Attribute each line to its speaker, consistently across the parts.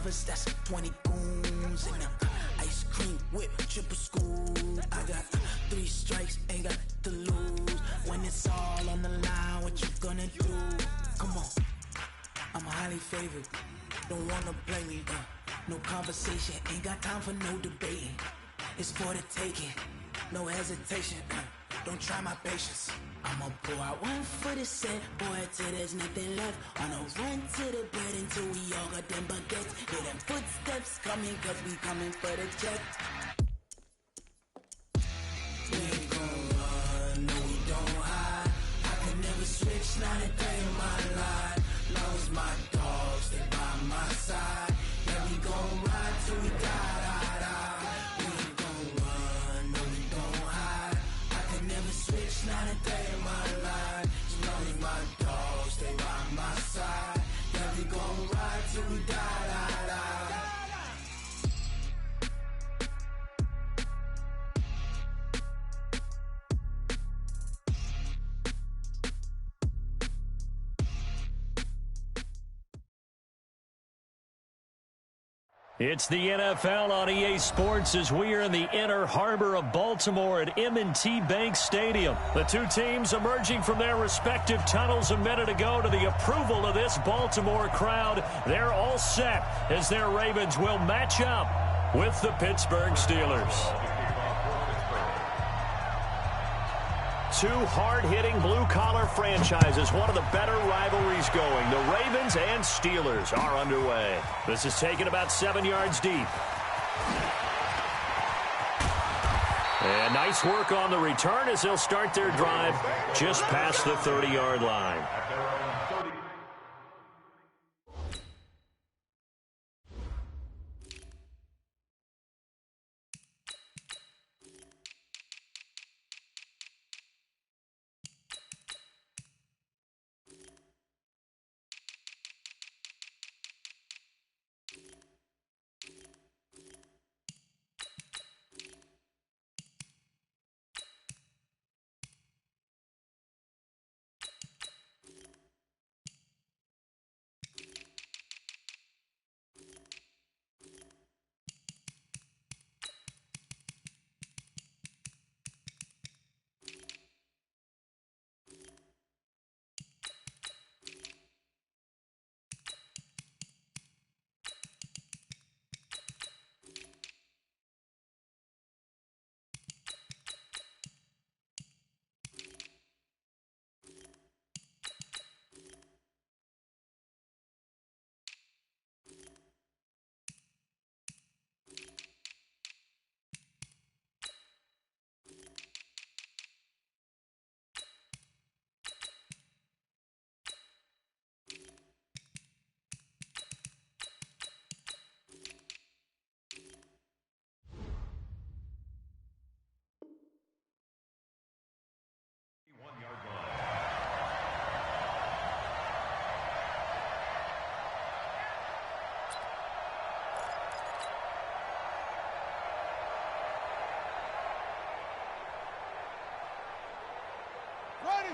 Speaker 1: lovers, that's 20 goons in them. Ice cream whip, triple scoop. I got 3 strikes, ain't got to lose. When it's all on the line, what you gonna do? Come on, I'm highly favored. Don't wanna play me, no conversation, ain't got time for no debating. It's for the taking, no hesitation. Don't try my patience. I'ma pour out one for the set, boy, till there's nothing left. On a run to the bread until we all got them baguettes. Hear them footsteps coming, cause we coming for the check. We ain't gon' run, no we don't hide. I can never switch, not a day in my life. Long as my dogs, they by my side. Yeah, we gon' ride till we die, die, die. We ain't gon' run, no we don't hide. I can never switch, not a day in my life. As long as my dogs, they by my side. Yeah, we gon' ride till we die, die, die.
Speaker 2: It's the NFL on EA Sports as we are in the inner harbor of Baltimore at M&T Bank Stadium. The two teams emerging from their respective tunnels a minute ago to the approval of this Baltimore crowd. They're all set as their Ravens will match up with the Pittsburgh Steelers. Two hard-hitting blue-collar franchises, one of the better rivalries going. The Ravens and Steelers are underway. This is taken about 7 yards deep. And nice work on the return as they'll start their drive just past the 30-yard line.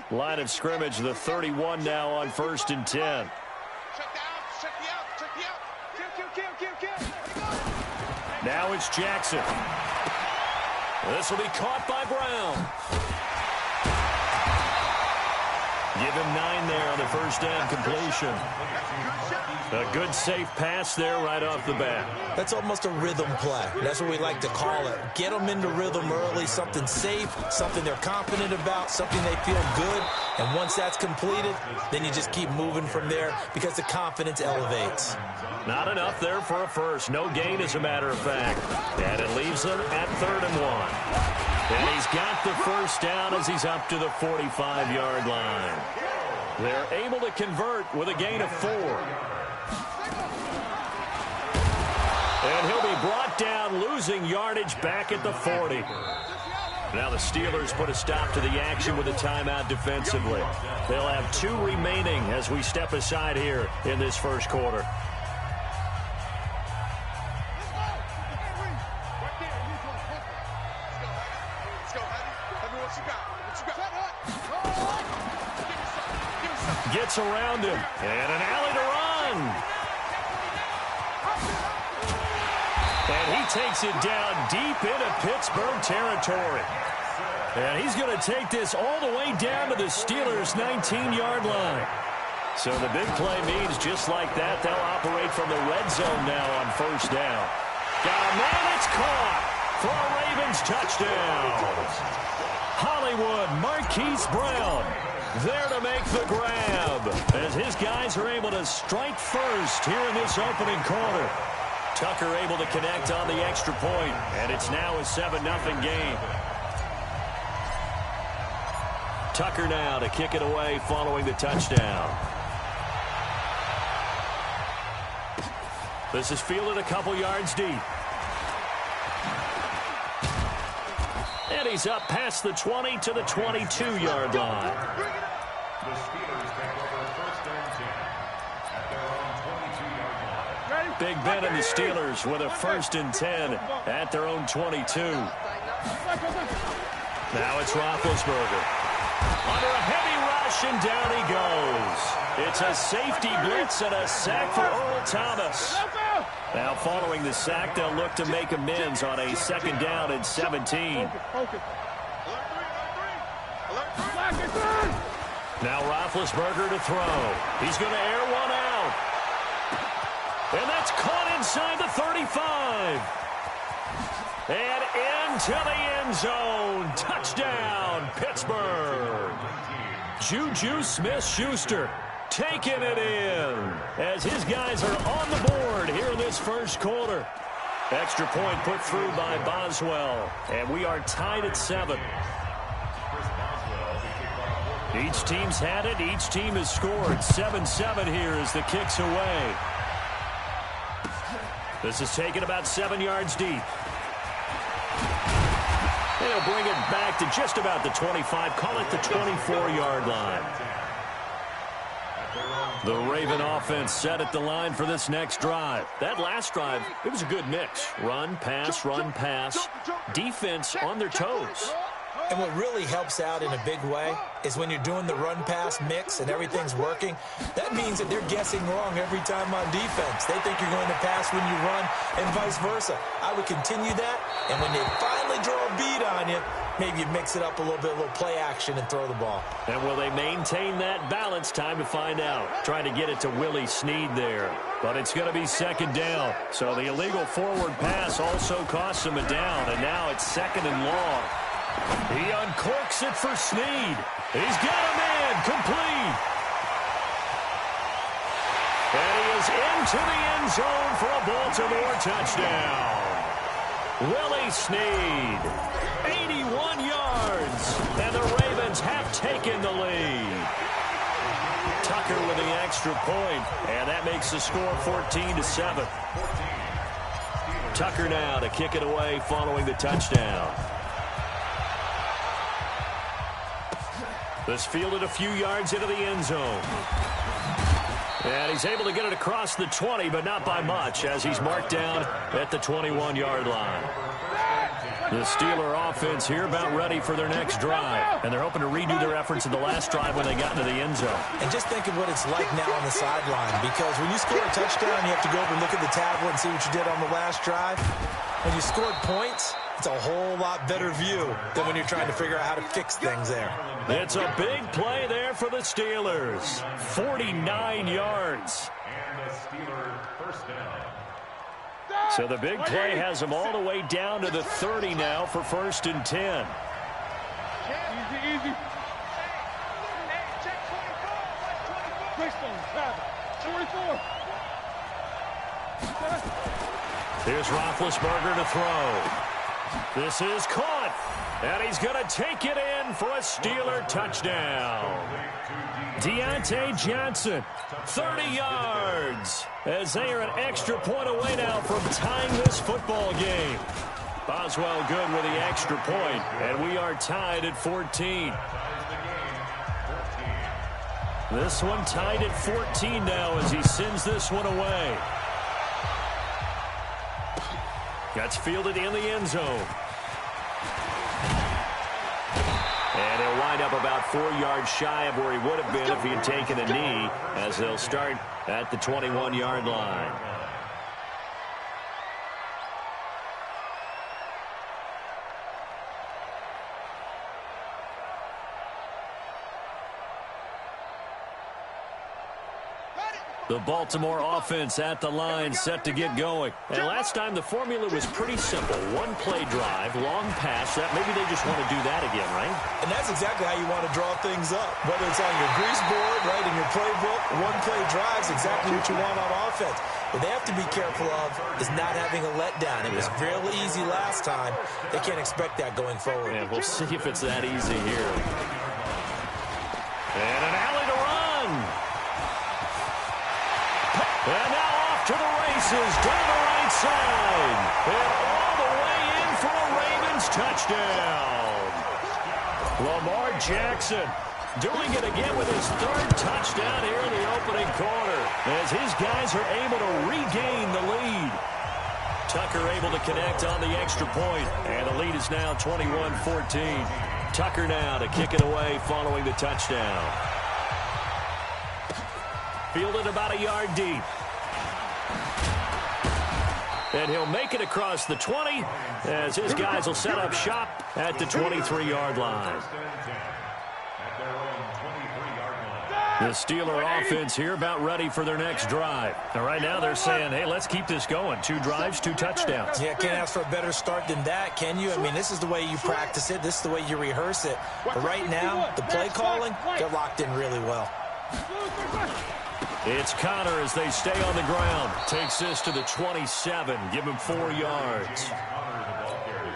Speaker 2: Line of scrimmage, the 31 now on 1st and 10. Now it's Jackson. This will be caught by Brown. Give him 9 there on the first down completion. A good safe pass there right off the bat.
Speaker 3: That's almost a rhythm play. That's what we like to call it. Get them into rhythm early, something safe, something they're confident about, something they feel good. And once that's completed, then you just keep moving from there because the confidence elevates.
Speaker 2: Not enough there for a first. No gain, as a matter of fact. And it leaves them at 3rd and 1. And he's got the first down as he's up to the 45-yard line. They're able to convert with a gain of 4. And he'll be brought down, losing yardage back at the 40. Now the Steelers put a stop to the action with a timeout defensively. They'll have 2 remaining as we step aside here in this first quarter. Gets around him, and an alley to run. takes it down deep into Pittsburgh territory. And he's going to take this all the way down to the Steelers' 19-yard line. So the big play means just like that, they'll operate from the red zone now on first down. Got a man, it's caught for a Ravens touchdown. Hollywood Marquise Brown there to make the grab as his guys are able to strike first here in this opening quarter. Tucker able to connect on the extra point, and it's now a 7-0 game. Tucker now to kick it away following the touchdown. This is fielded a couple yards deep. And he's up past the 20 to the 22-yard line.
Speaker 4: The Steelers take over first and 10 at their own 22-yard line.
Speaker 2: Big Ben and the Steelers with a first and 10 at their own 22. Now it's Roethlisberger. Under a heavy rush, and down he goes. It's a safety blitz and a sack for Earl Thomas. Now following the sack, they'll look to make amends on a second down and 17. Now Roethlisberger to throw. He's going to air one out. And that's caught inside the 35. And into the end zone. Touchdown, Pittsburgh. Juju Smith-Schuster taking it in as his guys are on the board here in this first quarter. Extra point put through by Boswell. And we are tied at 7. Each team's had it. Each team has scored. 7-7 here as the kick's away. This is taken about 7 yards deep. They'll bring it back to just about the 25. Call it the 24-yard line. The Raven offense set at the line for this next drive. That last drive, it was a good mix. Run, pass, defense on their toes.
Speaker 3: And what really helps out in a big way is when you're doing the run-pass mix and everything's working, that means that they're guessing wrong every time on defense. They think you're going to pass when you run and vice versa. I would continue that, and when they finally draw a beat on you, maybe you mix it up a little bit, a little play action and throw the ball. And will they maintain that balance? Time to find out. Trying to get it to Willie Snead there. But it's going to be second down. So the illegal forward pass also costs him a down, and now it's second and long. He uncorks it for Snead. He's got a man complete. And he is into the end zone for a Baltimore touchdown. Willie Snead, 81 yards, and the Ravens have taken the lead. Tucker with the extra point, and that makes the score 14-7. Tucker now to kick it away following the touchdown. This fielded a few yards into the end zone. And he's able to get it across the 20, but not by much, as he's marked down at the 21-yard line. The Steeler offense here about ready for their next drive. And they're hoping to redo their efforts in the last drive when they got into the end zone. And just think of what it's like now on the sideline, because when you score a touchdown, you have to go over and look at the tablet and see what you did on the last drive. When you scored points, it's a whole lot better view than when you're trying to figure out how to fix things there.
Speaker 2: It's a big play there for the Steelers. 49 yards.
Speaker 4: And the Steelers first down.
Speaker 2: So the big play has them all the way down to the 30 now for first and 10.
Speaker 5: Easy. Check 24.
Speaker 2: Here's Roethlisberger to throw. This is caught. And he's going to take it in for a Steeler touchdown. Deontay Johnson, 30 yards, as they are an extra point away now from tying this football game. Boswell good with the extra point, and we are tied at 14. This one tied at 14 now as he sends this one away. That's fielded in the end zone. And he'll wind up about 4 yards shy of where he would have been if he had taken a knee, as they'll start at the 21-yard line. The Baltimore offense at the line, set to get going. And last time the formula was pretty simple. One-play drive, long pass. That maybe they just want to do that again, right?
Speaker 3: And that's exactly how you want to draw things up. Whether it's on your grease board, right, in your playbook, one-play drives, exactly what you want on offense. What they have to be careful of is not having a letdown. It was real easy last time. They can't expect that going forward.
Speaker 2: And we'll see if it's that easy here. And an alley to run. And now off to the races, down the right side. And all the way in for a Ravens touchdown. Lamar Jackson doing it again with his third touchdown here in the opening quarter, as his guys are able to regain the lead. Tucker able to connect on the extra point, and the lead is now 21-14. Tucker now to kick it away following the touchdown. Fielded about a yard deep. And he'll make it across the 20 as his guys will set up shop at the 23-yard line. The Steeler offense here about ready for their next drive. And right now they're saying, hey, let's keep this going. 2 drives, 2 touchdowns.
Speaker 3: Yeah, can't ask for a better start than that, can you? I mean, this is the way you practice it. This is the way you rehearse it. But right now, the play calling, they're locked in really well.
Speaker 2: It's Connor as they stay on the ground. Takes this to the 27. Give him 4 yards.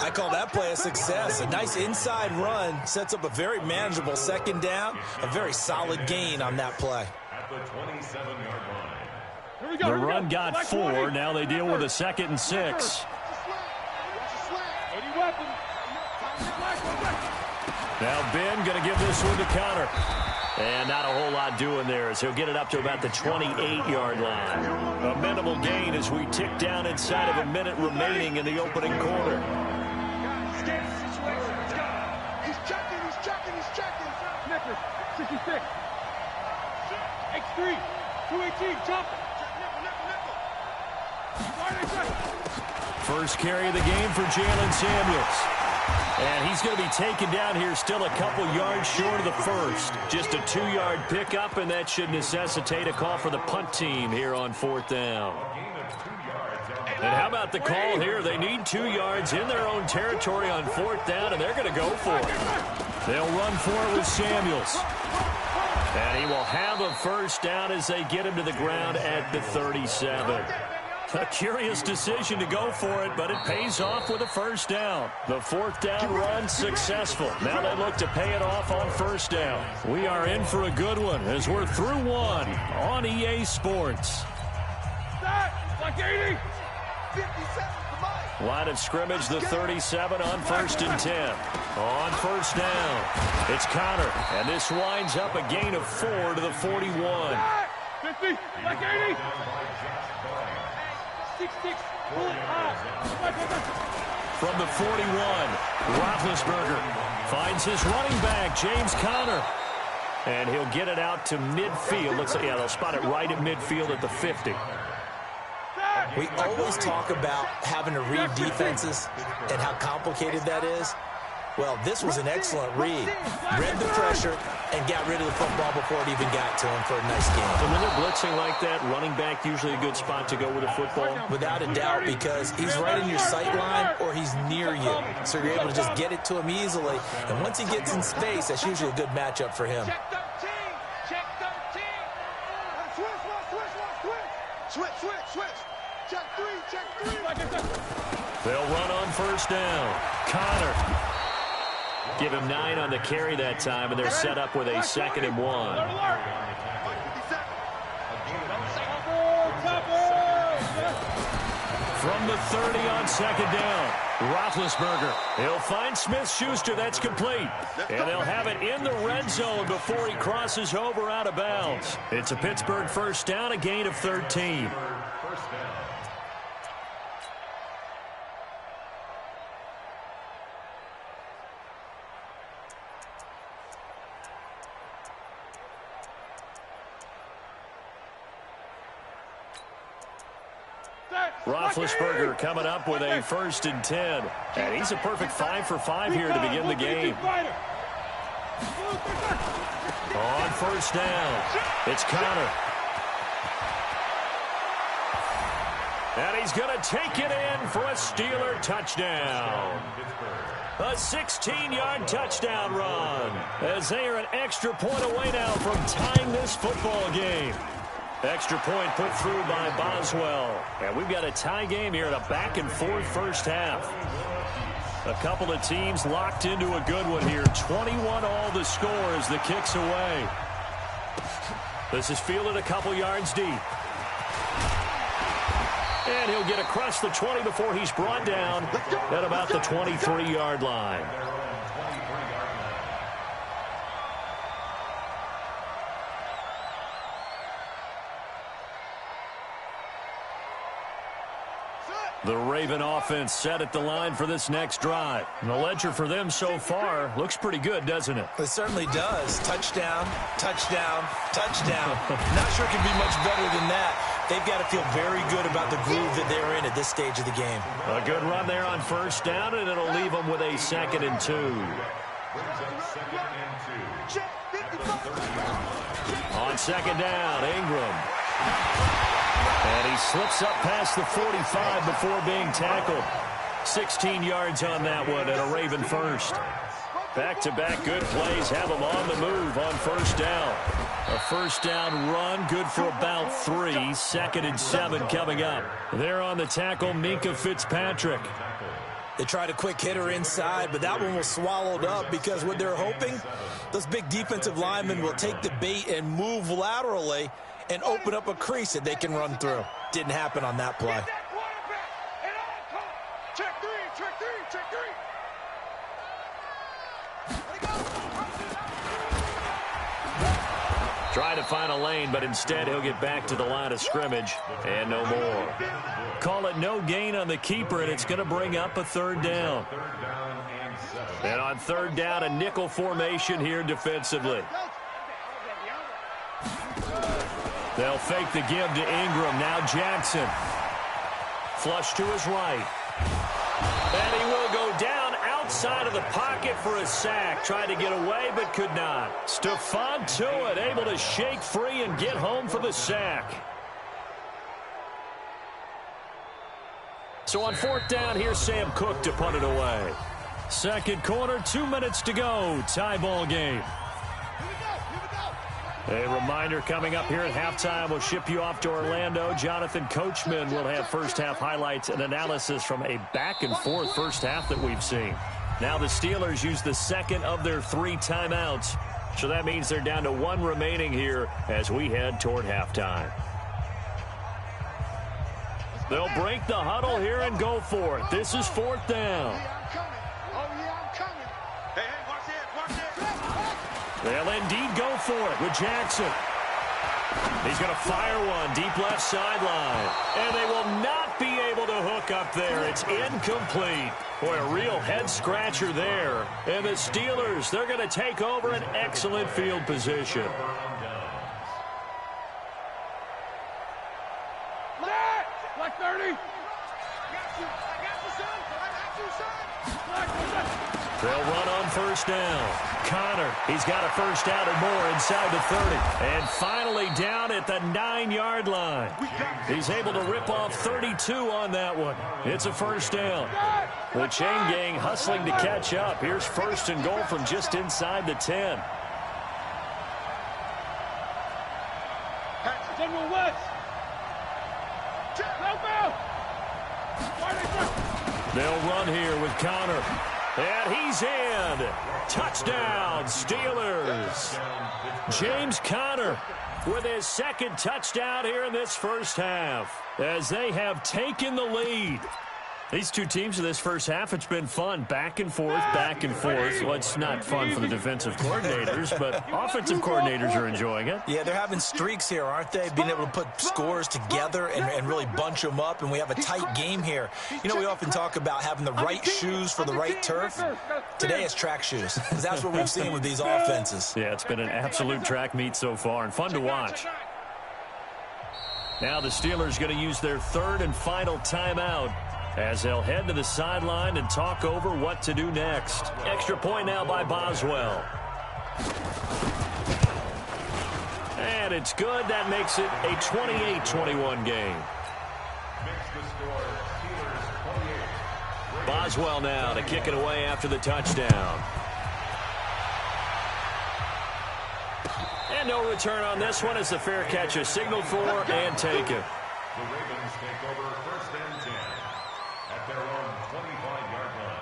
Speaker 3: I call that play a success. A nice inside run sets up a very manageable second down. A very solid gain on that play.
Speaker 4: At the 27-yard line.
Speaker 2: The run got 4. Now they deal with a 2nd and 6. Now Ben going to give this one to Connor. And not a whole lot doing there as he'll get it up to about the 28-yard line. A minimal gain as we tick down inside of a minute remaining in the opening quarter.
Speaker 5: He's checking. Snippers, 66. X3, 218, jump.
Speaker 2: First carry of the game for Jalen Samuels. And he's going to be taken down here still a couple yards short of the first. Just a 2-yard pickup, and that should necessitate a call for the punt team here on 4th down. And how about the call here? They need 2 yards in their own territory on 4th down, and they're going to go for it. They'll run for it with Samuels. And he will have a first down as they get him to the ground at the 37. A curious decision to go for it, but it pays off with a first down. The 4th down run successful. Now they look to pay it off on 1st down. We are in for a good one as we're through 1 on EA Sports.
Speaker 5: Like 80.
Speaker 2: Line of scrimmage, the 37 on 1st and 10. On 1st down, it's Connor, and this winds up a gain of 4 to the 41.
Speaker 5: 50, like 80. 6-6,
Speaker 2: from the 41, Roethlisberger finds his running back, James Conner. And he'll get it out to midfield. Looks like, yeah, they'll spot it right at midfield at the 50.
Speaker 3: We always talk about having to read defenses and how complicated that is. Well, this was an excellent read. Read the pressure and got rid of the football before it even got to him for a nice game.
Speaker 2: And when they're blitzing like that, running back usually a good spot to go with a football?
Speaker 3: Without a doubt, because he's right in your sight line or he's near you. So you're able to just get it to him easily. And once he gets in space, that's usually a good matchup for him.
Speaker 5: Check 13. Check 13. Switch. Check 3.
Speaker 2: They'll run on 1st down. Connor. Give him 9 on the carry that time, and they're set up with a 2nd and 1. From the 30 on 2nd down, Roethlisberger. He'll find Smith-Schuster. That's complete. And they'll have it in the red zone before he crosses over out of bounds. It's a Pittsburgh first down, a gain of 13. Roethlisberger coming up with a 1st and 10. And he's a perfect 5 for 5 here to begin the game. On 1st down, it's Connor. And he's going to take it in for a Steeler touchdown. A 16-yard touchdown run, as they are an extra point away now from tying this football game. Extra point put through by Boswell. And we've got a tie game here in a back-and-forth first half. A couple of teams locked into a good one here. 21 all the score as the kick's away. This is fielded a couple yards deep. And he'll get across the 20 before he's brought down at about the 23-yard line. The Raven offense set at the line for this next drive. And the ledger for them so far looks pretty good, doesn't it?
Speaker 3: It certainly does. Touchdown, touchdown, touchdown. Not sure it can be much better than that. They've got to feel very good about the groove that they're in at this stage of the game.
Speaker 2: A good run there on first down, and it'll leave them with a 2nd and 2. On 2nd down, Ingram. And he slips up past the 45 before being tackled. 16 yards on that one and a Raven first. Back-to-back good plays have them on the move on first down. A first down run, good for about 3. 2nd and 7 coming up. There on the tackle, Minkah Fitzpatrick.
Speaker 3: They tried a quick hitter inside, but that one was swallowed up because what they're hoping, those big defensive linemen will take the bait and move laterally and open up a crease that they can run through. Didn't happen on that play.
Speaker 5: Check three, check three, check three.
Speaker 2: Trying to find a lane, but instead he'll get back to the line of scrimmage and no more. Call it no gain on the keeper, and it's going to bring up a 3rd down. And on 3rd down, a nickel formation here defensively. They'll fake the give to Ingram. Now Jackson. Flush to his right. And he will go down outside of the pocket for a sack. Tried to get away, but could not. Stephon Tuitt able to shake free and get home for the sack. So on 4th down, here's Sam Cook to punt it away. 2nd quarter, 2 minutes to go. Tie ball game. A reminder coming up here at halftime. We'll ship you off to Orlando. Jonathan Coachman will have first-half highlights and analysis from a back-and-forth first half that we've seen. Now the Steelers use the 2nd of their 3 timeouts. So that means they're down to 1 remaining here as we head toward halftime. They'll break the huddle here and go for it. This is 4th down. They'll indeed go for it with Jackson. He's going to fire one deep left sideline. And they will not be able to hook up there. It's incomplete. Boy, a real head-scratcher there. And the Steelers, they're going to take over an excellent field position.
Speaker 5: Black 30.
Speaker 2: They'll run on first down. Connor, he's got a first down and more inside the 30. And finally down at the 9-yard line. He's able to rip off 32 on that one. It's a first down. The chain gang hustling to catch up. Here's 1st and goal from just inside the 10.
Speaker 5: General West.
Speaker 2: They'll run here with Connor. And he's in. Touchdown, Steelers. James Conner with his 2nd touchdown here in this first half as they have taken the lead. These two teams in this first half, it's been fun. Back and forth, back and forth. Well, it's not fun for the defensive coordinators, but offensive coordinators are enjoying it.
Speaker 3: Yeah, they're having streaks here, aren't they? Being able to put scores together and really bunch them up, and we have a tight game here. You know, we often talk about having the right shoes for the right turf. Today it's track shoes, because that's what we've seen with these offenses.
Speaker 2: Yeah, it's been an absolute track meet so far, and fun to watch. Now the Steelers going to use their 3rd and final timeout as they'll head to the sideline and talk over what to do next. Extra point now by Boswell. And it's good. That makes it a 28-21 game.
Speaker 4: Makes the score Steelers 28.
Speaker 2: Boswell now to kick it away after the touchdown. And no return on this one as the fair catch is signaled for and taken.
Speaker 4: The Ravens take over 1st and 10 at their own 25-yard line.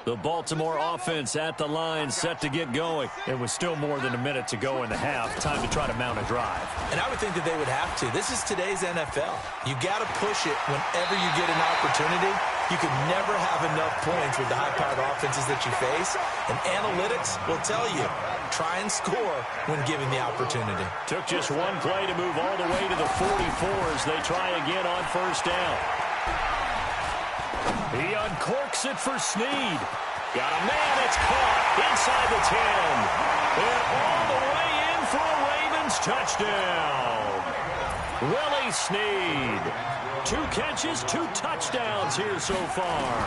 Speaker 2: The Baltimore offense at the line set to get going. It was still more than a minute to go in the half. Time to try to mount a drive.
Speaker 3: And I would think that they would have to. This is today's NFL. You got to push it whenever you get an opportunity. You can never have enough points with the high-powered offenses that you face. And analytics will tell you, try and score when given the opportunity.
Speaker 2: Took just one play to move all the way to the 44 as they try again on 1st down. He uncorks it for Snead. Got a man, it's caught inside the 10. And all the way in for a Ravens touchdown. Willie Snead. 2 catches, 2 touchdowns here so far.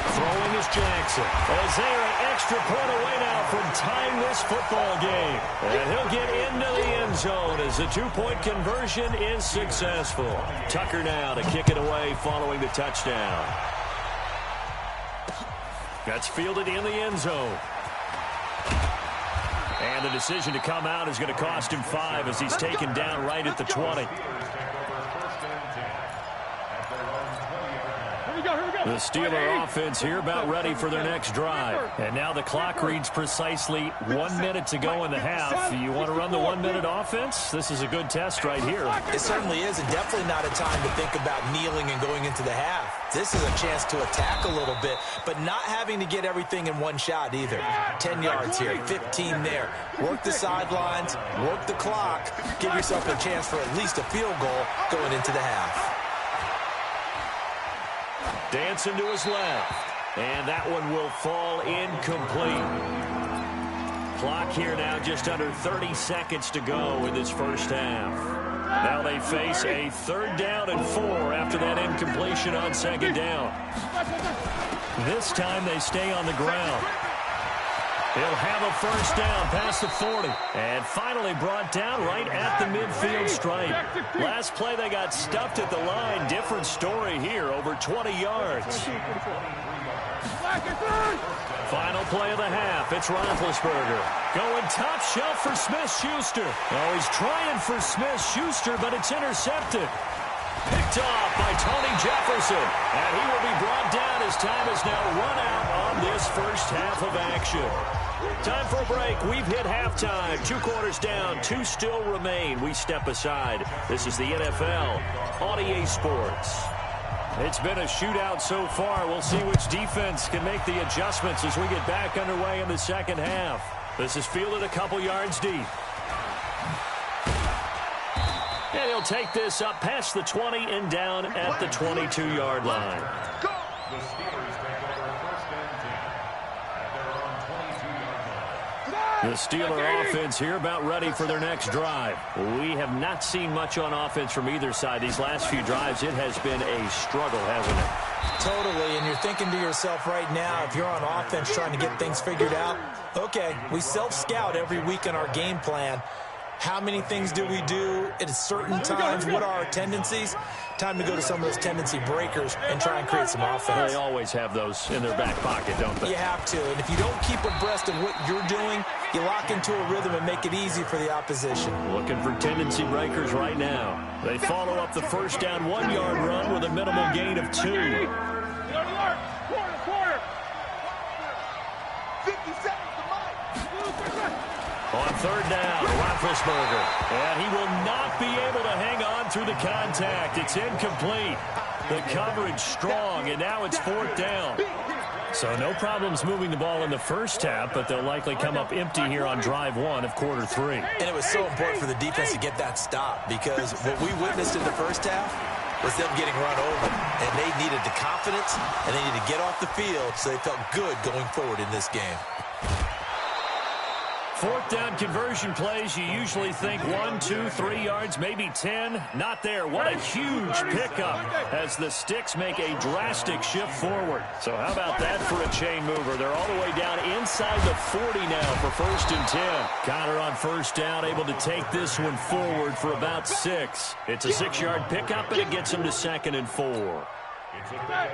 Speaker 2: Throwing is Jackson. As they are an extra point away now from tying this football game. And he'll get into the end zone as the 2-point conversion is successful. Tucker now to kick it away following the touchdown. That's fielded in the end zone. And the decision to come out is going to cost him 5 as he's taken down right at the 20. The Steeler offense here about ready for their next drive. And now the clock reads precisely 1 minute to go in the half. You want to run the 1-minute offense? This is a good test right here.
Speaker 3: It certainly is, and definitely not a time to think about kneeling and going into the half. This is a chance to attack a little bit, but not having to get everything in one shot either. 10 yards here, 15 there. Work the sidelines, work the clock, give yourself a chance for at least a field goal going into the half.
Speaker 2: Dancing to his left. And that one will fall incomplete. Clock here now just under 30 seconds to go in this first half. Now they face a 3rd down and 4 after that incompletion on 2nd down. This time they stay on the ground. He'll have a 1st down past the 40. And finally brought down right at the midfield stripe. Last play they got stuffed at the line. Different story here, over 20 yards. Final play of the half. It's Roethlisberger. Going top shelf for Smith-Schuster. Oh, he's trying for Smith-Schuster, but it's intercepted. Picked off by Tony Jefferson. And he will be brought down as time has now run out on this first half of action. Time for a break. We've hit halftime. 2 quarters down. 2 still remain. We step aside. This is the NFL on EA Sports. It's been a shootout so far. We'll see which defense can make the adjustments as we get back underway in the second half. This is fielded a couple yards deep. And he'll take this up past the 20 and down at the 22-yard line.
Speaker 4: The Steelers take over 1st and 10 at their own 22-yard line.
Speaker 2: The Steeler offense here about ready for their next drive. We have not seen much on offense from either side. These last few drives, it has been a struggle, hasn't it?
Speaker 3: Totally, and you're thinking to yourself right now, if you're on offense trying to get things figured out, okay, we self-scout every week in our game plan. How many things do we do at certain times? What are our tendencies? Time to go to some of those tendency breakers and try and create some offense.
Speaker 2: They always have those in their back pocket, don't they?
Speaker 3: You have to. And if you don't keep abreast of what you're doing, you lock into a rhythm and make it easy for the opposition.
Speaker 2: Looking for tendency breakers right now. They follow up the 1st down 1-yard run with a minimal gain of 2. On 3rd down, Roethlisberger. And he will not be able to hang on through the contact. It's incomplete. The coverage strong, and now it's 4th down. So no problems moving the ball in the first half, but they'll likely come up empty here on drive 1 of quarter 3.
Speaker 3: And it was so important for the defense to get that stop, because what we witnessed in the first half was them getting run over. And they needed the confidence, and they needed to get off the field so they felt good going forward in this game.
Speaker 2: Fourth down conversion plays, you usually think 1, 2, 3 yards, maybe 10. Not there. What a huge pickup as the Sticks make a drastic shift forward. So how about that for a chain mover? They're all the way down inside the 40 now for 1st and 10. Connor on first down, able to take this one forward for about 6. It's a 6-yard pickup, and it gets him to 2nd and 4.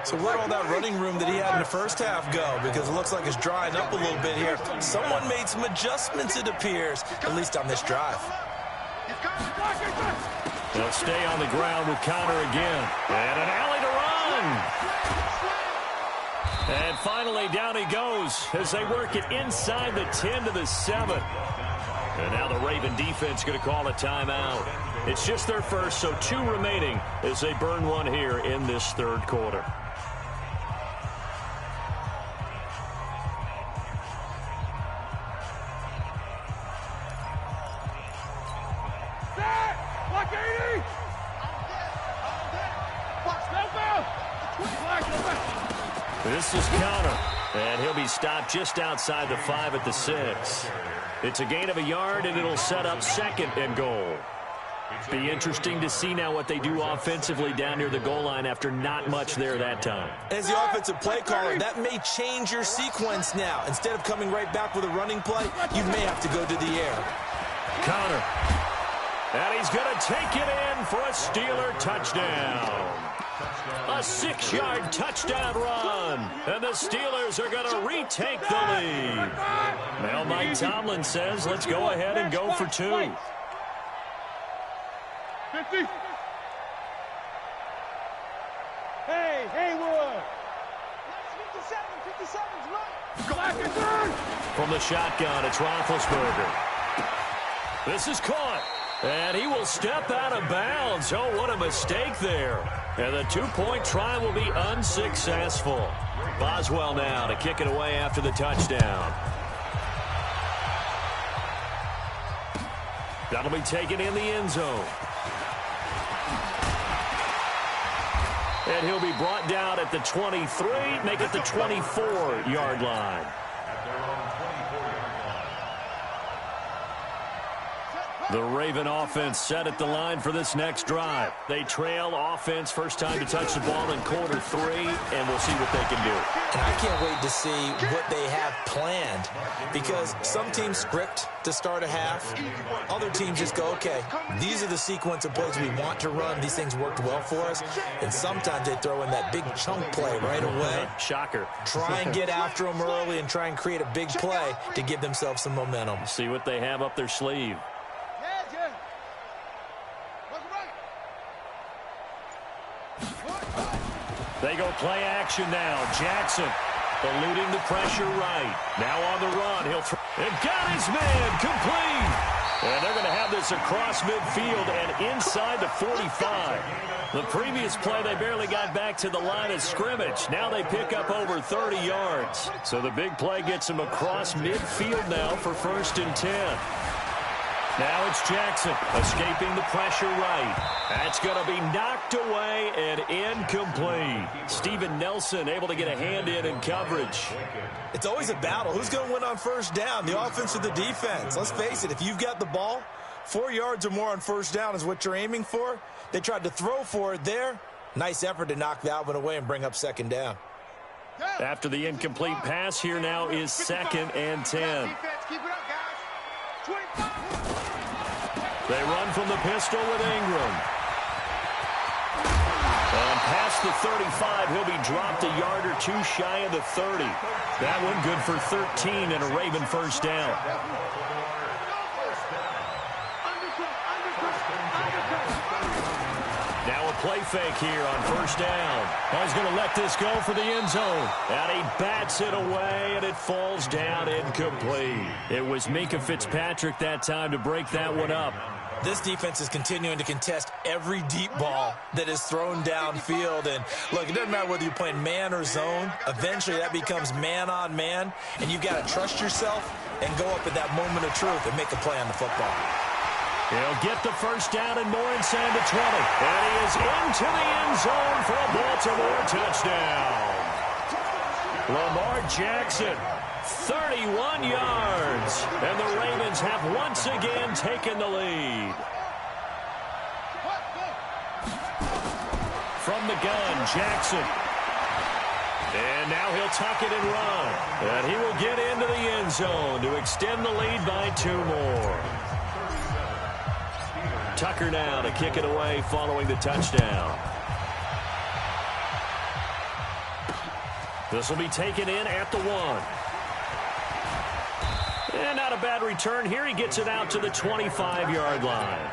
Speaker 3: So where'd all that running room that he had in the first half go? Because it looks like it's drying up a little bit here. Someone made some adjustments, it appears, at least on this drive.
Speaker 2: They'll stay on the ground with Connor again. And an alley to run. And finally, down he goes as they work it inside the 10 to the 7. And now the Raven defense going to call a timeout. It's just their first, so 2 remaining as they burn one here in this 3rd quarter.
Speaker 5: Block 80!
Speaker 2: This is Connor, and he'll be stopped just outside the 5 at the 6. It's a gain of a yard, and it'll set up 2nd and goal. Be interesting to see now what they do offensively down near the goal line after not much there that time.
Speaker 3: As the offensive play caller, that may change your sequence now. Instead of coming right back with a running play, you may have to go to the air.
Speaker 2: Connor. And he's going to take it in for a Steeler touchdown. A 6-yard touchdown run. And the Steelers are going to retake the lead. Well, Mike Tomlin says, let's go ahead and go for 2.
Speaker 5: 50. Hey, Haywood. 57's right. Black and third.
Speaker 2: From the shotgun, it's Roethlisberger. This is caught. And he will step out of bounds. Oh, what a mistake there. And the 2-point try will be unsuccessful. Boswell now to kick it away after the touchdown. That'll be taken in the end zone. And he'll be brought down at the 23, make it the 24-yard line. The Raven offense set at the line for this next drive. They trail offense, first time to touch the ball in quarter 3, and we'll see what they can do.
Speaker 3: And I can't wait to see what they have planned, because some teams script to start a half. Other teams just go, okay, these are the sequence of plays we want to run. These things worked well for us. And sometimes they throw in that big chunk play right away.
Speaker 2: Shocker.
Speaker 3: Try and get after them early and try and create a big play to give themselves some momentum.
Speaker 2: See what they have up their sleeve. They go play action now. Jackson eluding the pressure right. Now on the run. He'll throw. And got his man complete. And they're going to have this across midfield and inside the 45. The previous play, they barely got back to the line of scrimmage. Now they pick up over 30 yards. So the big play gets them across midfield now for 1st and 10. Now it's Jackson escaping the pressure right. That's going to be knocked away and incomplete. Steven Nelson able to get a hand in coverage.
Speaker 3: It's always a battle. Who's going to win on first down, the offense or the defense? Let's face it, if you've got the ball, 4 yards or more on first down is what you're aiming for. They tried to throw for it there. Nice effort to knock that one away and bring up 2nd down.
Speaker 2: After the incomplete pass, here now is 2nd and 10. They run from the pistol with Ingram. And past the 35, he'll be dropped a yard or 2 shy of the 30. That one good for 13 and a Raven first down. Now a play fake here on first down. Now he's going to let this go for the end zone. And he bats it away, and it falls down incomplete. It was Minkah Fitzpatrick that time to break that one up.
Speaker 3: This defense is continuing to contest every deep ball that is thrown downfield. And, look, it doesn't matter whether you're playing man or zone. Eventually that becomes man on man, and you've got to trust yourself and go up at that moment of truth and make a play on the football.
Speaker 2: He'll get the first down and more inside the 20. And he is into the end zone for a Baltimore touchdown. Lamar Jackson, 31 yards. And the Ravens have once again taken the lead. From the gun, Jackson. And now he'll tuck it and run. And he will get into the end zone to extend the lead by 2 more. Tucker now to kick it away following the touchdown. This will be taken in at the 1. And not a bad return here. He gets it out to the 25-yard line.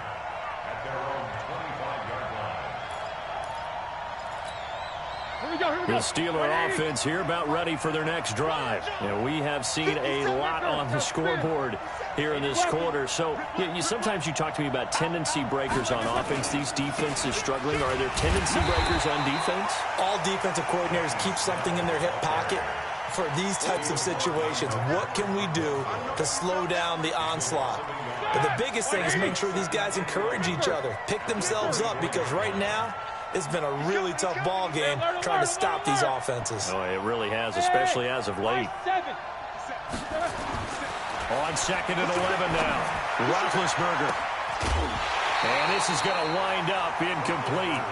Speaker 2: The Steeler offense here about ready for their next drive. And we have seen a lot on the scoreboard here in this quarter. So sometimes you talk to me about tendency breakers on offense. These defenses struggling. Are there tendency breakers on defense?
Speaker 3: All defensive coordinators keep something in their hip pocket for these types of situations. What can we do to slow down the onslaught? But the biggest thing is make sure these guys encourage each other, pick themselves up, because right now it's been a really tough ball game trying to stop these offenses.
Speaker 2: Oh, it really has, especially as of late. On 2nd and 11 now. Roethlisberger. And this is going to wind up incomplete.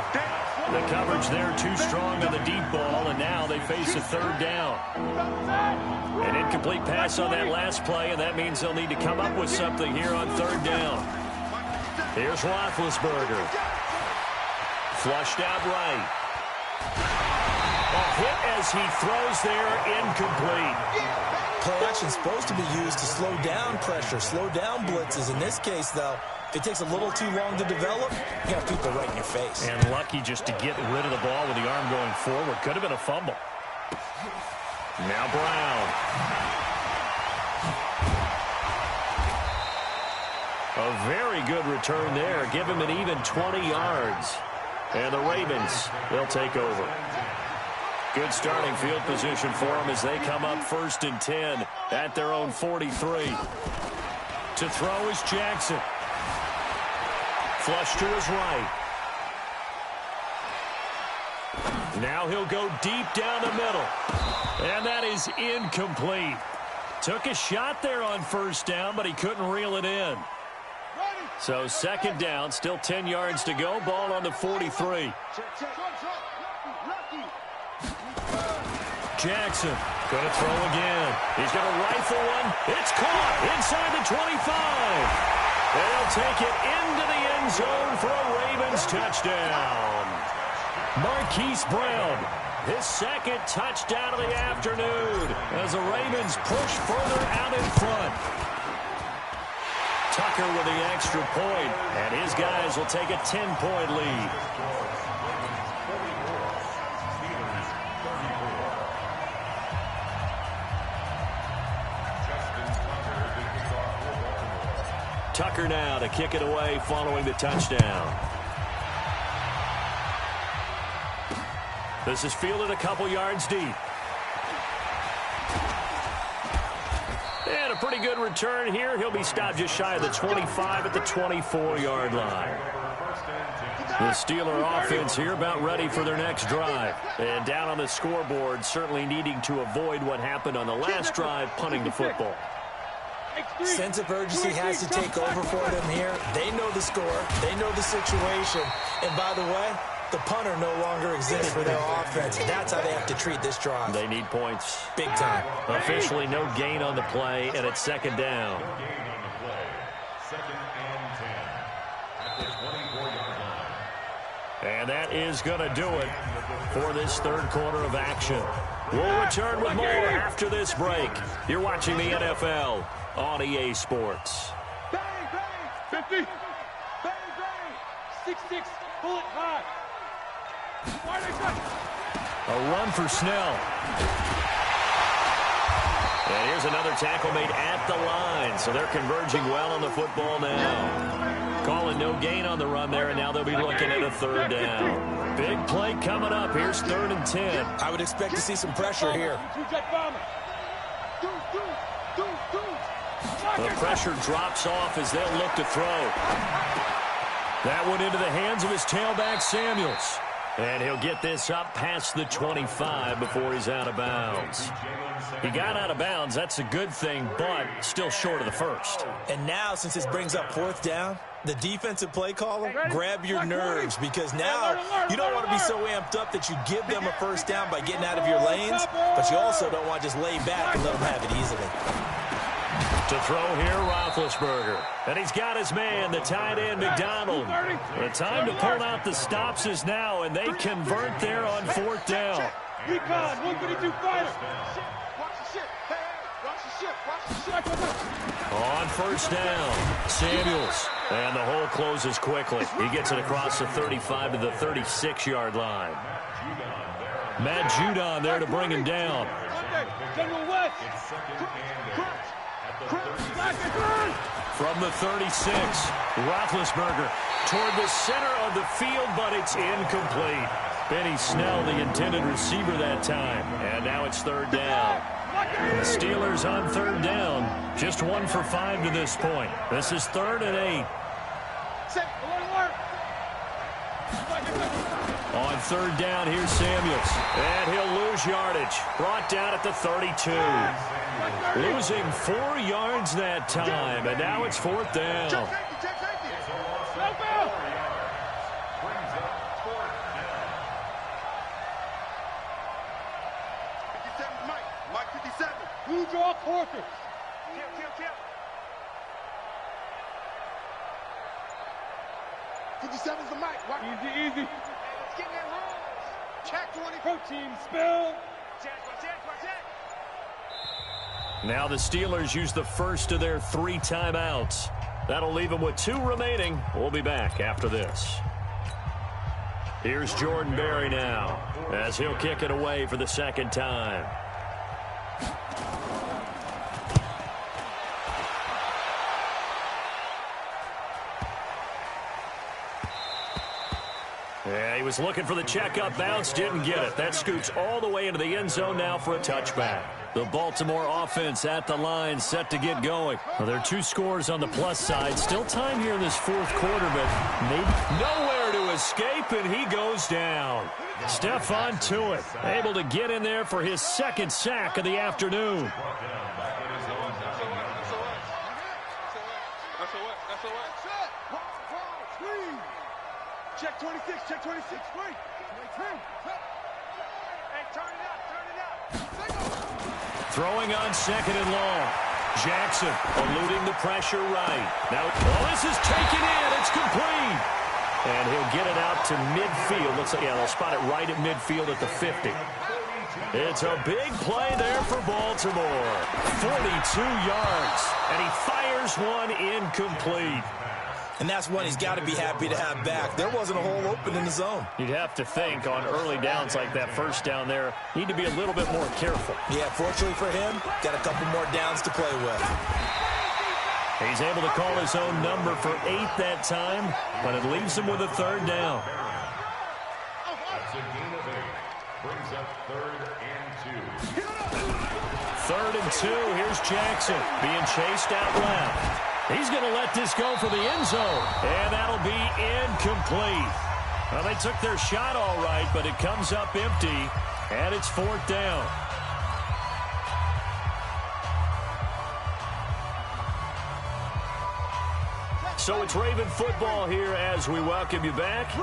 Speaker 2: The coverage there too strong on the deep ball, and now they face a 3rd down. An incomplete pass on that last play, and that means they'll need to come up with something here on 3rd down. Here's Roethlisberger. Flushed out right. A hit as he throws there, incomplete.
Speaker 3: Play action is supposed to be used to slow down pressure, slow down blitzes. In this case, though, if it takes a little too long to develop, you got people right in your face.
Speaker 2: And lucky just to get rid of the ball with the arm going forward. Could have been a fumble. Now Brown. A very good return there. Give him an even 20 yards. And the Ravens, they'll take over. Good starting field position for them as they come up 1st and 10 at their own 43. To throw is Jackson. Flush to his right. Now he'll go deep down the middle. And that is incomplete. Took a shot there on 1st down, but he couldn't reel it in. So 2nd down, still 10 yards to go. Ball on the 43. Jackson going to throw again. He's going to rifle one. It's caught inside the 25. They'll take it into the end zone for a Ravens touchdown. Marquise Brown, his 2nd touchdown of the afternoon as the Ravens push further out in front. Tucker with the extra point, and his guys will take a 10-point lead. Tucker now to kick it away following the touchdown. This is fielded a couple yards deep. And a pretty good return here. He'll be stopped just shy of the 25 at the 24-yard line. The Steeler offense here about ready for their next drive. And down on the scoreboard, certainly needing to avoid what happened on the last drive, punting the football.
Speaker 3: Sense of urgency has to take over for them here. They know the score. They know the situation. And by the way, the punter no longer exists for their offense. That's how they have to treat this drive.
Speaker 2: They need points.
Speaker 3: Big time.
Speaker 2: Officially no gain on the play, and it's 2nd down. And that is going to do it for this 3rd quarter of action. We'll return with more after this break. You're watching the NFL on EA Sports.
Speaker 5: Bang, bang. 50. Bang, bang. 6-6. Bullet high.
Speaker 2: A run for Snell. And here's another tackle made at the line. So they're converging well on the football now. Calling no gain on the run there, and now they'll be looking at a 3rd down. Big play coming up. Here's 3rd and 10.
Speaker 3: I would expect to see some pressure here.
Speaker 2: The pressure drops off as they'll look to throw. That went into the hands of his tailback, Samuels. And he'll get this up past the 25 before he's out of bounds. He got out of bounds. That's a good thing, but still short of the first.
Speaker 3: And now, since this brings up fourth down, the defensive play caller, grab your nerves, because now you don't want to be so amped up that you give them a first down by getting out of your lanes, but you also don't want to just lay back and let them have it easily.
Speaker 2: To throw here, Roethlisberger. And he's got his man, the tight end, McDonald. The time to pull out the stops is now, and they convert there on fourth down.
Speaker 5: Recon, 152 fighter.
Speaker 2: On first down, Samuels. And the hole closes quickly. He gets it across the 35 to the 36-yard line. Matt Judon there to bring him down.
Speaker 5: General West.
Speaker 2: From the 36, Roethlisberger toward the center of the field, but it's incomplete. Benny Snell, the intended receiver that time. And now it's third down. The Steelers on third down. Just 1 for 5 to this point. This is 3rd and 8. On third down, here's Samuels. And he'll lose yardage. Brought down at the 32. Losing 4 yards that time. And now it's fourth down.
Speaker 5: Who draw quarter? 57's the mic. Easy, easy. Let's get that roll. Check 20. Protein spill.
Speaker 2: Now the Steelers use the first of their 3 timeouts. That'll leave them with 2 remaining. We'll be back after this. Here's Jordan Berry now, as he'll kick it away for the second time. Yeah, he was looking for the checkup bounce, didn't get it. That scoots all the way into the end zone now for a touchback. The Baltimore offense at the line, set to get going. Well, there are 2 scores on the plus side. Still time here in this fourth quarter, but maybe nowhere to escape, and he goes down. Stephon Tuitt able to get in there for his 2nd sack of the afternoon.
Speaker 5: Check 26, check 26, wait. Hey, turn it up.
Speaker 2: Throwing on 2nd and long. Jackson eluding the pressure right. Now, this is taken in. It's complete. And he'll get it out to midfield. Looks like, yeah, they'll spot it right at midfield at the 50. It's a big play there for Baltimore. 42 yards. And he fires one incomplete.
Speaker 3: And that's one he's got to be happy to have back. There wasn't a hole open in the zone.
Speaker 2: You'd have to think on early downs like that first down there, need to be a little bit more careful.
Speaker 3: Yeah, fortunately for him, got a couple more downs to play with.
Speaker 2: He's able to call his own number for 8 that time, but it leaves him with a 3rd down.
Speaker 4: That's a gain of 8. Brings up 3rd and 2.
Speaker 2: 3rd and 2. Here's Jackson being chased out left. He's going to let this go for the end zone, and that'll be incomplete. Well, they took their shot all right, but it comes up empty, and it's 4th down. So it's Raven football here as we welcome you back.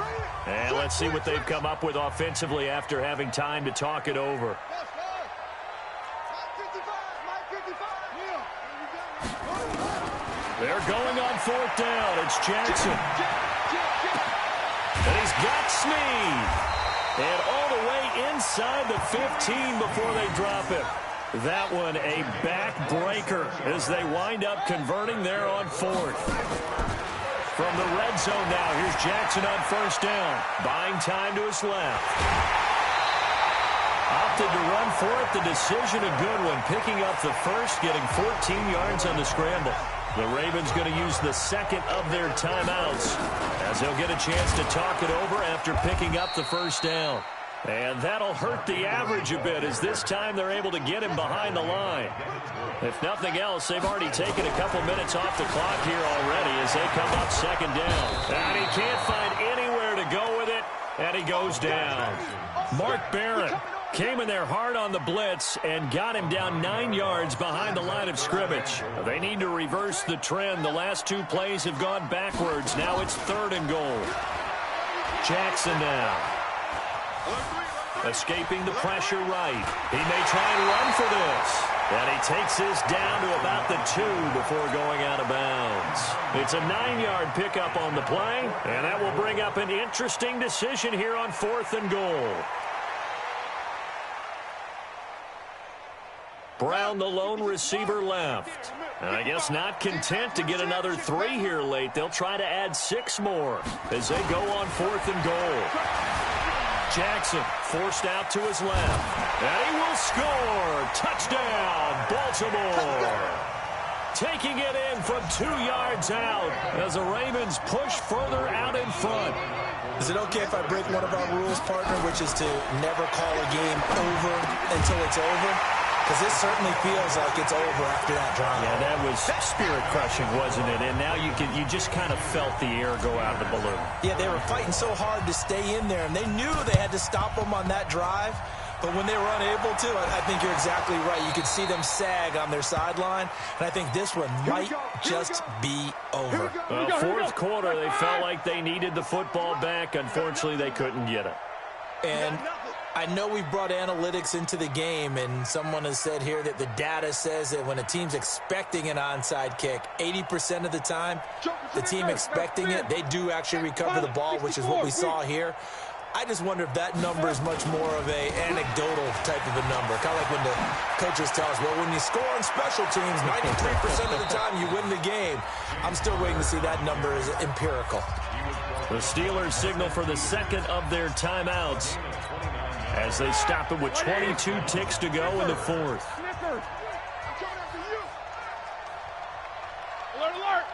Speaker 2: And let's see what they've come up with offensively after having time to talk it over. They're going on 4th down. It's Jackson. And he's got Snead. And all the way inside the 15 before they drop him. That one a backbreaker as they wind up converting there on 4th. From the red zone now, here's Jackson on 1st down. Buying time to his left. Opted to run for it. The decision a good one. Picking up the first, getting 14 yards on the scramble. The Ravens going to use the 2nd of their timeouts as they'll get a chance to talk it over after picking up the 1st down. And that'll hurt the average a bit as this time they're able to get him behind the line. If nothing else, they've already taken a couple minutes off the clock here already as they come up 2nd down. And he can't find anywhere to go with it. And he goes down. Mark Barron came in there hard on the blitz and got him down 9 yards behind the line of scrimmage. They need to reverse the trend. The last 2 plays have gone backwards. Now it's 3rd and goal. Jackson now. Escaping the pressure right. He may try and run for this. And he takes this down to about the 2 before going out of bounds. It's a 9-yard pickup on the play, and that will bring up an interesting decision here on 4th and goal. Brown, the lone receiver, left. And I guess not content to get another 3 here late. They'll try to add 6 more as they go on 4th and goal. Jackson forced out to his left. And he will score. Touchdown, Baltimore. Taking it in from 2 yards out as the Ravens push further out in front.
Speaker 3: Is it okay if I break one of our rules, partner, which is to never call a game over until it's over? Because this certainly feels like it's over after that drive.
Speaker 2: Yeah, that was spirit-crushing, wasn't it? And now you just kind of felt the air go out of the balloon.
Speaker 3: Yeah, they were fighting so hard to stay in there, and they knew they had to stop them on that drive. But when they were unable to, I think you're exactly right. You could see them sag on their sideline, and I think this one might just be over.
Speaker 2: Well, 4th quarter, they felt like they needed the football back. Unfortunately, they couldn't get it.
Speaker 3: And I know we've brought analytics into the game, and someone has said here that the data says that when a team's expecting an onside kick, 80% of the time, the team expecting it, they do actually recover the ball, which is what we saw here. I just wonder if that number is much more of a anecdotal type of a number. Kind of like when the coaches tell us, well, when you score on special teams, 93% of the time you win the game. I'm still waiting to see that number as empirical.
Speaker 2: The Steelers signal for the 2nd of their timeouts as they stop it with 22 ticks to go in the 4th.
Speaker 5: Alert, alert!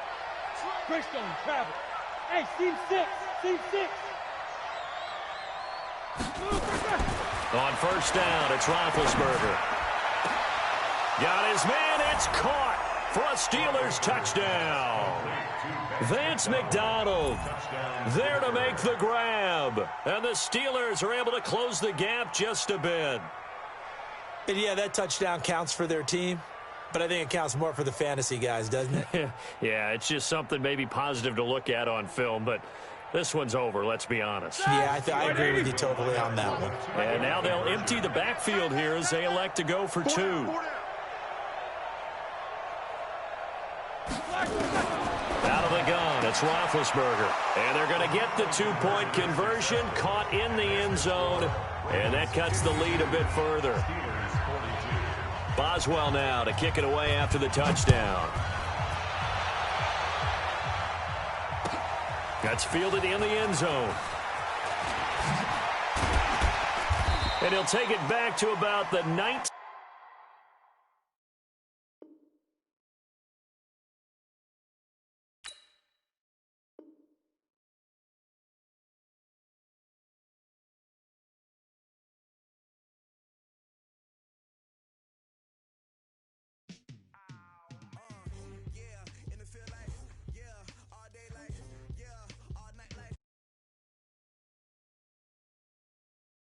Speaker 5: Greystone, travel. Hey, team 6, team 6.
Speaker 2: On 1st down, it's Roethlisberger. Got his man, it's caught for a Steelers touchdown. Vance McDonald there to make the grab. And the Steelers are able to close the gap just a bit.
Speaker 3: And yeah, that touchdown counts for their team, but I think it counts more for the fantasy guys, doesn't it?
Speaker 2: Yeah, it's just something maybe positive to look at on film, but this one's over, let's be honest.
Speaker 3: Yeah, I agree with you totally on that one.
Speaker 2: And now they'll empty the backfield here as they elect to go for 2. Out of the gun, it's Roethlisberger. And they're going to get the 2-point conversion, caught in the end zone, and that cuts the lead a bit further. Boswell now to kick it away after the touchdown. That's fielded in the end zone. And he'll take it back to about the 19th.